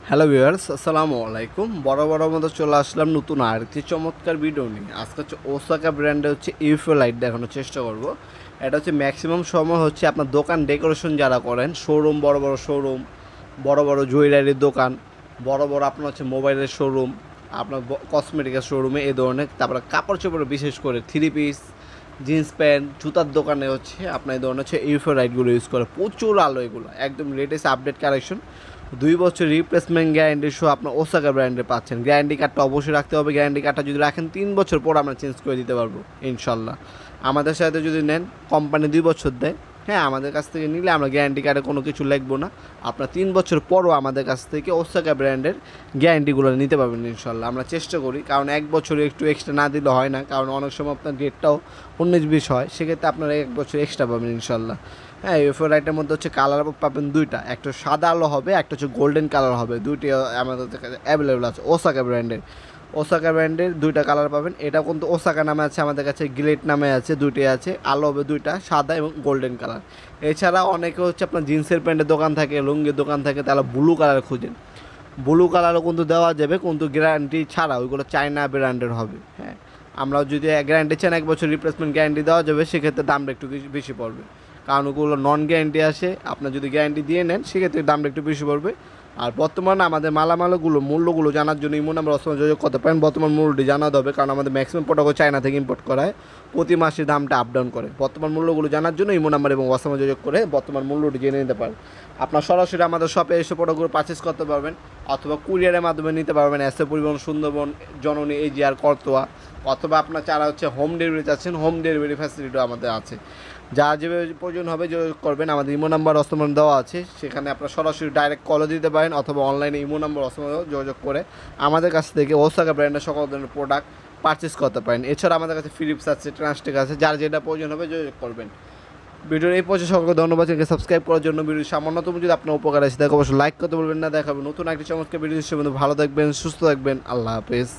Hello viewers, আসসালামু আলাইকুম। বড় মতো চলে আসলাম নতুন আরেকটি চমৎকার ভিডিও নিয়ে। আজকে হচ্ছে ওসাকা ব্র্যান্ডে হচ্ছে ইউএফও লাইট দেখানোর চেষ্টা করব। এটা হচ্ছে ম্যাক্সিমাম সময় হচ্ছে আপনার দোকান ডেকোরেশন যারা করেন, শোরুম, বড় শোরুম, বড় জুয়েলারির দোকান, বড় আপনার হচ্ছে মোবাইলের শোরুম, আপনার কসমেটিক্যাল শোরুমে এই ধরনের, তারপরে কাপড় চোপড় বিশেষ করে থ্রি পিস, জিন্স প্যান্ট, জুতার দোকানে হচ্ছে আপনার এই ধরনের হচ্ছে ইউএফও লাইটগুলো ইউজ করে। প্রচুর আলো এগুলো, একদম লেটেস্ট আপডেট কালেকশন। 2 বছর রিপ্লেসমেন্ট গ্যারান্টি সহ আপনার ওসাকা ব্র্যান্ডে পাচ্ছেন। গ্যারান্টি কার্ডটা অবশ্যই রাখতে হবে। গ্যারান্টি কার্ডটা যদি রাখেন 3 বছর পর আমরা চেঞ্জ করে দিতে পারবো ইনশাল্লাহ। আমাদের সাথে যদি নেন, কোম্পানি 2 বছর দেয়। হ্যাঁ, আমাদের কাছ থেকে নিলে আমরা গ্যারান্টি কার্ডে কোনো কিছু লিখবো না। আপনার 3 বছর পরও আমাদের কাছ থেকে ওসাকা ব্র্যান্ডের গ্যারান্টিগুলো নিতে পারবেন ইনশাল্লাহ। আমরা চেষ্টা করি, কারণ 1 বছর একটু এক্সট্রা না দিলে হয় না, কারণ অনেক সময় আপনার ডেটটাও 19-20 হয়, সেক্ষেত্রে আপনারা 1 বছর এক্সট্রা পাবেন ইনশাল্লাহ। হ্যাঁ, ইউএফও লাইটের মধ্যে হচ্ছে কালার পাবেন দুইটা, একটা সাদা আলো হবে, একটা হচ্ছে গোল্ডেন কালার হবে। দুইটি আমাদের কাছে অ্যাভেলেবেল আছে ওসাকা ব্র্যান্ডের। ওসাকা ব্র্যান্ডের দুইটা কালার পাবেন। এটা কিন্তু ওসাকা নামে আছে, আমাদের কাছে গ্লেড নামে আছে, দুইটি আছে। আলো হবে দুইটা, সাদা এবং গোল্ডেন কালার। এছাড়া অনেকে হচ্ছে আপনার জিন্সের প্যান্টের দোকান থাকে, লুঙ্গির দোকান থাকে, তাহলে ব্লু কালার খুঁজেন। ব্লু কালারও কিন্তু দেওয়া যাবে, কিন্তু গ্যারান্টি ছাড়া, ওইগুলো চায়না ব্র্যান্ডের হবে। হ্যাঁ, আমরা যদি গ্যারান্টি চান, 1 বছর রিপ্লেসমেন্ট গ্যারান্টি দেওয়া যাবে, সেক্ষেত্রে দামটা একটু বেশি পড়বে, কারণ ওগুলো নন গ্যারান্টি আসে। আপনার যদি গ্যারান্টি দিয়ে নেন, সেক্ষেত্রে দামটা একটু বেশি পড়বে। আর বর্তমানে আমাদের মালামালগুলো মূল্যগুলো জানার জন্য ইমো নাম্বার অসময় যোগাযোগ করতে পারেন। বর্তমান মূল্যটি জানাতে হবে, কারণ আমাদের ম্যাক্সিমাম প্রোডাক্ট চায়না থেকে ইম্পোর্ট করা হয়, প্রতি মাসে দামটা আপ ডাউন করে। বর্তমান মূল্যগুলো জানার জন্য ইমো নাম্বার এবং অসময় যোগাযোগ করে বর্তমান মূল্যটি জেনে নিতে পারেন। আপনার সরাসরি আমাদের শপে এসে প্রোডাক্টগুলো পারচেস করতে পারবেন, অথবা কুরিয়ারের মাধ্যমে নিতে পারবেন। এসএ পরিবহন, সুন্দরবন, জননী, এজিআর, করতোয়া, অথবা আপনার যারা হচ্ছে হোম ডেলিভারি চাচ্ছেন, হোম ডেলিভারি ফ্যাসিলিটিও আমাদের আছে। যা যেভাবে প্রয়োজন হবে যোগাযোগ করবেন। আমাদের ইমো নাম্বার অস্তমান দেওয়া আছে, সেখানে আপনারা সরাসরি ডাইরেক্ট কলও দিতে পারেন, অথবা অনলাইনে ইমো নাম্বার অস্তমান যোগাযোগ করে আমাদের কাছ থেকে ওসাকা ব্র্যান্ডের সকল ধরনের প্রোডাক্ট পারচেস করতে পারেন। এছাড়া আমাদের কাছে ফিলিপস আছে, ট্রান্সটেক আছে, যার যেটা প্রয়োজন হবে যোগাযোগ করবেন। ভিডিওর এই পর্যায়ে সকলকে ধন্যবাদ। চ্যানেলকে সাবস্ক্রাইব করার জন্য। ভিডিও সামান্যতম যদি আপনার উপকার আছে, তাকে অবশ্যই লাইক করতে বলবেন না। দেখাবেন নতুন একটি চমৎকার ভিডিও হিসেবে। ভালো থাকবেন, সুস্থ থাকবেন, আল্লাহ হাফেজ।